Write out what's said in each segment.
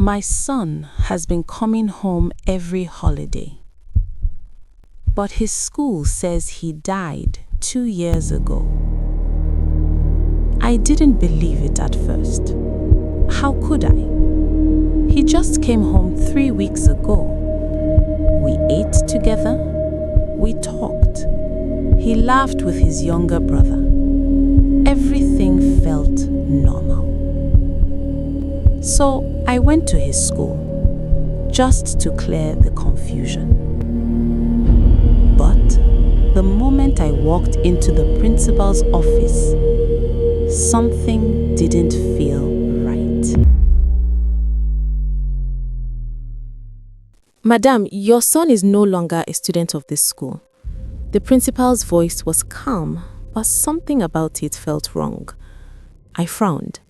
My son has been coming home every holiday, but his school says he died 2 years ago. I didn't believe it at first. How could I? He just came home 3 weeks ago. We ate together. We talked. He laughed with his younger brother. Everything felt normal. So I went to his school just to clear the confusion. But the moment I walked into the principal's office, something didn't feel right. Madam, your son is no longer a student of this school. The principal's voice was calm, but something about it felt wrong. I frowned.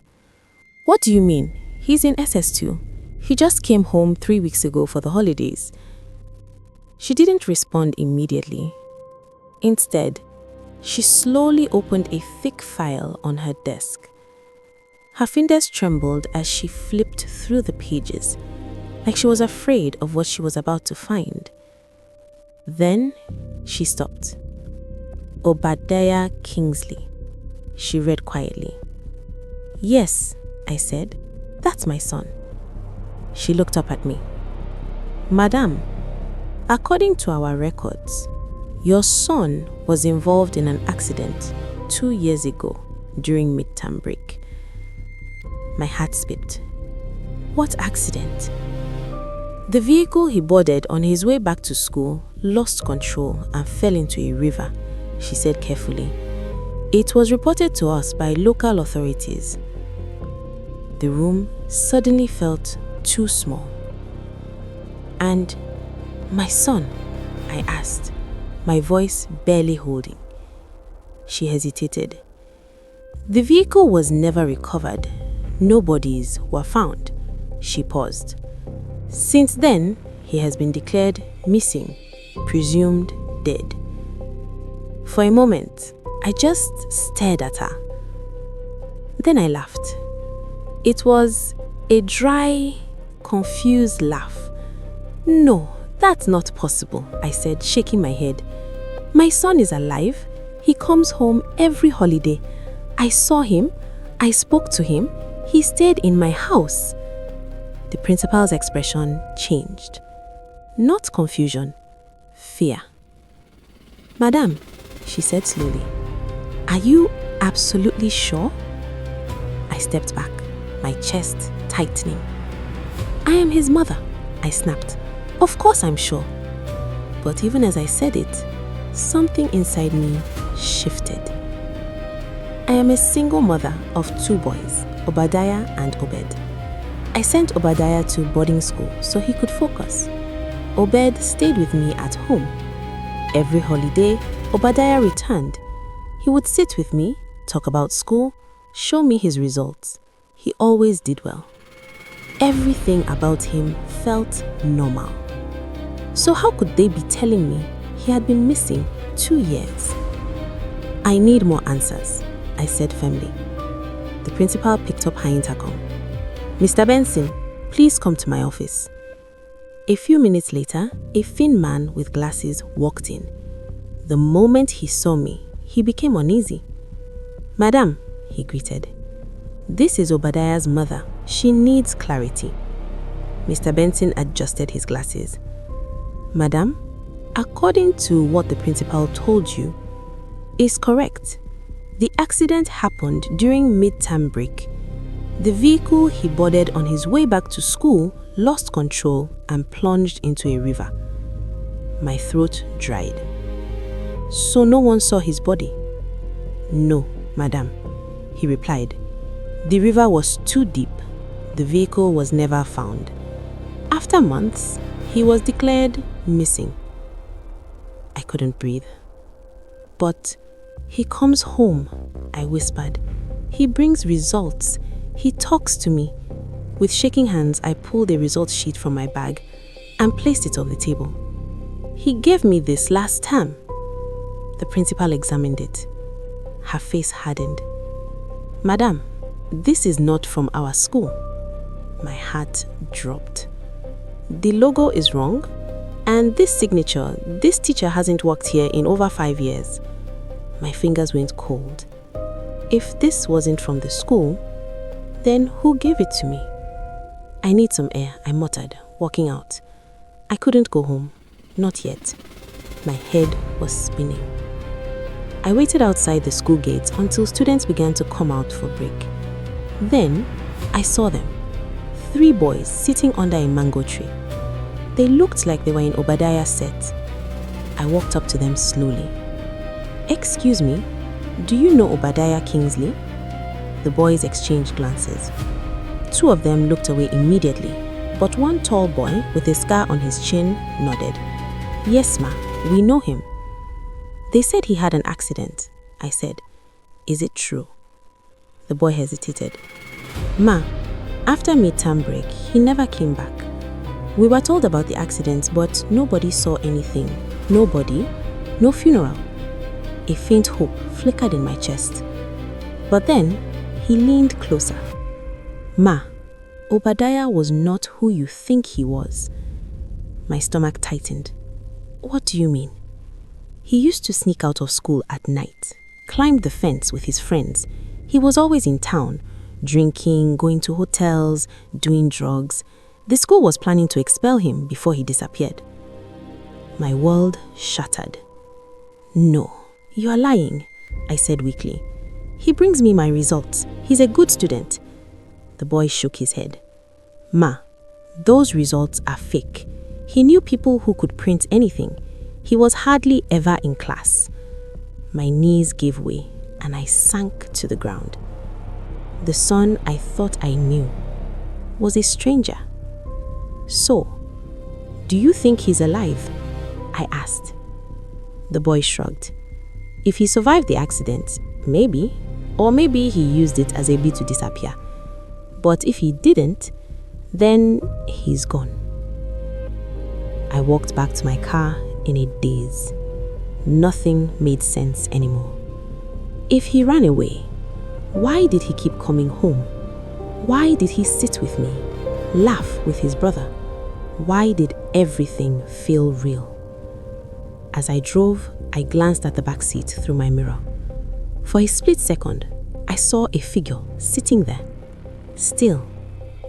What do you mean? He's in SS2. He just came home 3 weeks ago for the holidays. She didn't respond immediately. Instead, she slowly opened a thick file on her desk. Her fingers trembled as she flipped through the pages, like she was afraid of what she was about to find. Then she stopped. Obadiah Kingsley, she read quietly. Yes, I said, that's my son. She looked up at me. Madam, according to our records, your son was involved in an accident 2 years ago during midterm break. My heart skipped. What accident? The vehicle he boarded on his way back to school lost control and fell into a river, she said carefully. It was reported to us by local authorities. The room suddenly felt too small. And my son, I asked, my voice barely holding. She hesitated. The vehicle was never recovered. No bodies were found. She paused. Since then, he has been declared missing, presumed dead. For a moment, I just stared at her. Then I laughed. It was a dry, confused laugh. No, that's not possible, I said, shaking my head. My son is alive. He comes home every holiday. I saw him. I spoke to him. He stayed in my house. The principal's expression changed. Not confusion, fear. Madam, she said slowly, are you absolutely sure? I stepped back, my chest tightening. I am his mother, I snapped. Of course I'm sure. But even as I said it, something inside me shifted. I am a single mother of 2 boys, Obadiah and Obed. I sent Obadiah to boarding school so he could focus. Obed stayed with me at home. Every holiday, Obadiah returned. He would sit with me, talk about school, show me his results. He always did well. Everything about him felt normal. So how could they be telling me he had been missing 2 years? I need more answers, I said firmly. The principal picked up her intercom. Mr. Benson, please come to my office. A few minutes later, a thin man with glasses walked in. The moment he saw me, he became uneasy. Madam, he greeted. This is Obadiah's mother. She needs clarity. Mr. Benson adjusted his glasses. Madam, according to what the principal told you, is correct. The accident happened during midterm break. The vehicle he boarded on his way back to school lost control and plunged into a river. My throat dried. So no one saw his body? No, madam, he replied. The river was too deep. The vehicle was never found. After months, he was declared missing. I couldn't breathe. But he comes home, I whispered. He brings results. He talks to me. With shaking hands, I pulled a results sheet from my bag and placed it on the table. He gave me this last term. The principal examined it. Her face hardened. Madam, this is not from our school. My heart dropped. The logo is wrong, and this signature, this teacher hasn't worked here in over 5 years. My fingers went cold. If this wasn't from the school, then who gave it to me? I need some air, I muttered, walking out. I couldn't go home. Not yet. My head was spinning. I waited outside the school gate until students began to come out for break. Then, I saw them. 3 boys sitting under a mango tree. They looked like they were in Obadiah's set. I walked up to them slowly. "Excuse me, do you know Obadiah Kingsley?" The boys exchanged glances. 2 of them looked away immediately, but one tall boy with a scar on his chin nodded. "Yes, ma, we know him." "They said he had an accident," I said. "Is it true?" The boy hesitated. "Ma, after midterm break, he never came back. We were told about the accident, but nobody saw anything. Nobody, no funeral." A faint hope flickered in my chest. But then, he leaned closer. "Ma, Obadiah was not who you think he was." My stomach tightened. "What do you mean?" "He used to sneak out of school at night, climbed the fence with his friends. He was always in town, drinking, going to hotels, doing drugs. The school was planning to expel him before he disappeared." My world shattered. "No, you are lying," I said weakly. "He brings me my results. He's a good student." The boy shook his head. "Ma, those results are fake. He knew people who could print anything. He was hardly ever in class." My knees gave way and I sank to the ground. The son I thought I knew was a stranger. "So, do you think he's alive?" I asked. The boy shrugged. "If he survived the accident, maybe. Or maybe he used it as a bit to disappear. But if he didn't, then he's gone." I walked back to my car in a daze. Nothing made sense anymore. If he ran away, why did he keep coming home? Why did he sit with me, laugh with his brother? Why did everything feel real? As I drove, I glanced at the back seat through my mirror. For a split second, I saw a figure sitting there, still,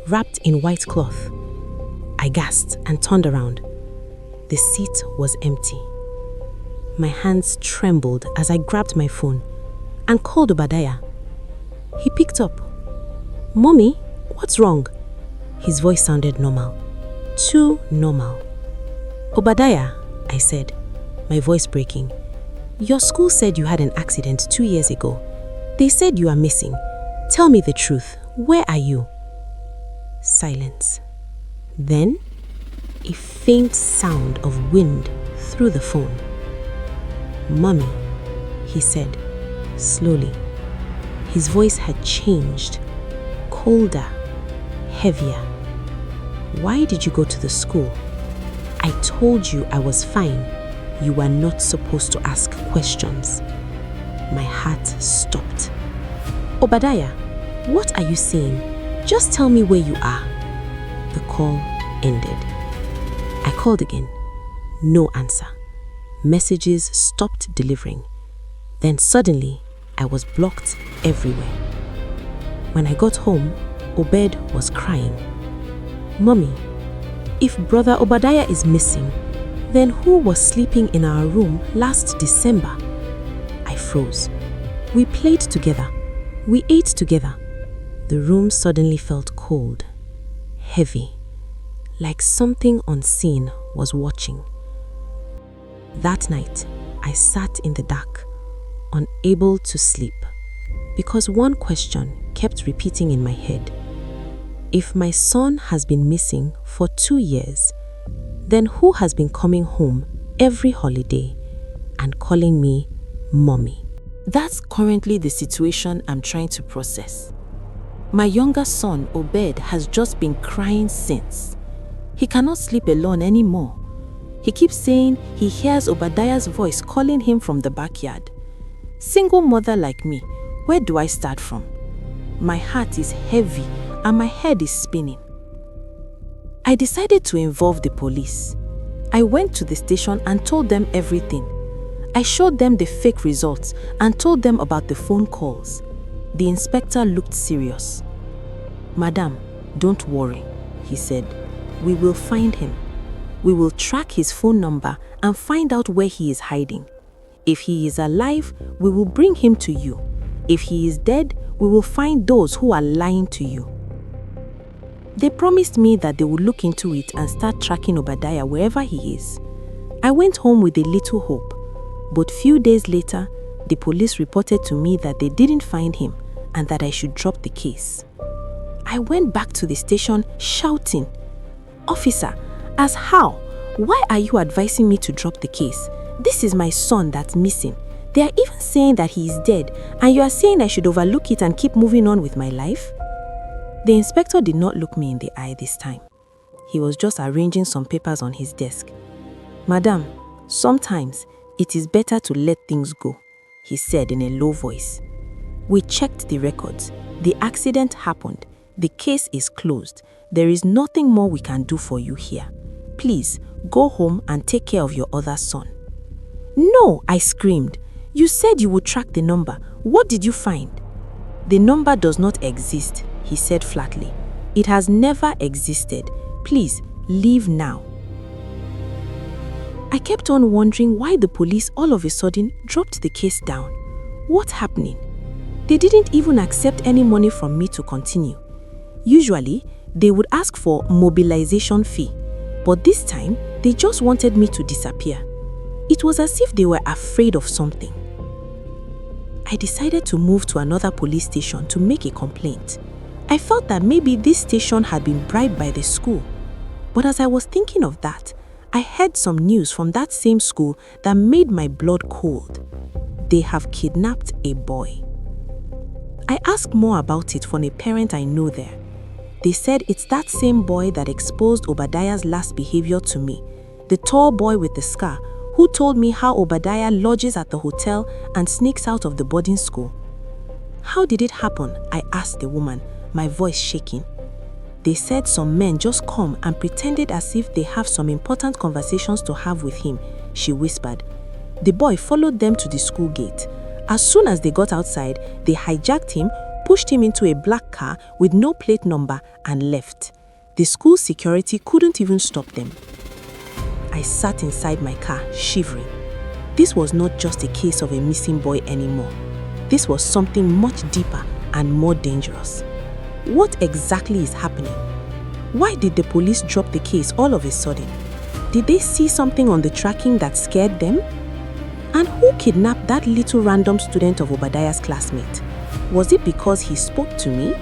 wrapped in white cloth. I gasped and turned around. The seat was empty. My hands trembled as I grabbed my phone and called Obadiah. He picked up. "Mommy, what's wrong?" His voice sounded normal. Too normal. "Obadiah," I said, my voice breaking. "Your school said you had an accident 2 years ago. They said you are missing. Tell me the truth. Where are you?" Silence. Then, a faint sound of wind through the phone. "Mommy," he said, slowly. His voice had changed, colder, heavier. "Why did you go to the school? I told you I was fine. You were not supposed to ask questions." My heart stopped. "Obadiah, what are you saying? Just tell me where you are." The call ended. I called again. No answer. Messages stopped delivering. Then suddenly, I was blocked everywhere. When I got home, Obed was crying. "Mommy, if Brother Obadiah is missing, then who was sleeping in our room last December?" I froze. We played together. We ate together. The room suddenly felt cold, heavy, like something unseen was watching. That night, I sat in the dark, unable to sleep, because one question kept repeating in my head. If my son has been missing for 2 years, then who has been coming home every holiday and calling me mommy? That's currently the situation I'm trying to process. My younger son, Obed, has just been crying since. He cannot sleep alone anymore. He keeps saying he hears Obadiah's voice calling him from the backyard. Single mother like me, where do I start from? My heart is heavy and my head is spinning. I decided to involve the police. I went to the station and told them everything. I showed them the fake results and told them about the phone calls. The inspector looked serious. "Madam, don't worry," he said. "We will find him. We will track his phone number and find out where he is hiding. If he is alive, we will bring him to you. If he is dead, we will find those who are lying to you." They promised me that they would look into it and start tracking Obadiah wherever he is. I went home with a little hope, but few days later, the police reported to me that they didn't find him and that I should drop the case. I went back to the station shouting, "Officer, as how? Why are you advising me to drop the case? This is my son that's missing. They are even saying that he is dead, and you are saying I should overlook it and keep moving on with my life?" The inspector did not look me in the eye this time. He was just arranging some papers on his desk. "Madam, sometimes it is better to let things go," he said in a low voice. "We checked the records. The accident happened. The case is closed. There is nothing more we can do for you here. Please, go home and take care of your other son." "No," I screamed. "You said you would track the number. What did you find?" "The number does not exist," he said flatly. "It has never existed. Please, leave now." I kept on wondering why the police all of a sudden dropped the case down. What's happening? They didn't even accept any money from me to continue. Usually, they would ask for mobilization fee, but this time, they just wanted me to disappear. It was as if they were afraid of something. I decided to move to another police station to make a complaint. I felt that maybe this station had been bribed by the school. But as I was thinking of that, I heard some news from that same school that made my blood cold. They have kidnapped a boy. I asked more about it from a parent I know there. They said it's that same boy that exposed Obadiah's last behavior to me, the tall boy with the scar who told me how Obadiah lodges at the hotel and sneaks out of the boarding school. "How did it happen?" I asked the woman, my voice shaking. "They said some men just come and pretended as if they have some important conversations to have with him," she whispered. "The boy followed them to the school gate. As soon as they got outside, they hijacked him, pushed him into a black car with no plate number and left. The school security couldn't even stop them." I sat inside my car, shivering. This was not just a case of a missing boy anymore. This was something much deeper and more dangerous. What exactly is happening? Why did the police drop the case all of a sudden? Did they see something on the tracking that scared them? And who kidnapped that little random student of Obadiah's classmate? Was it because he spoke to me?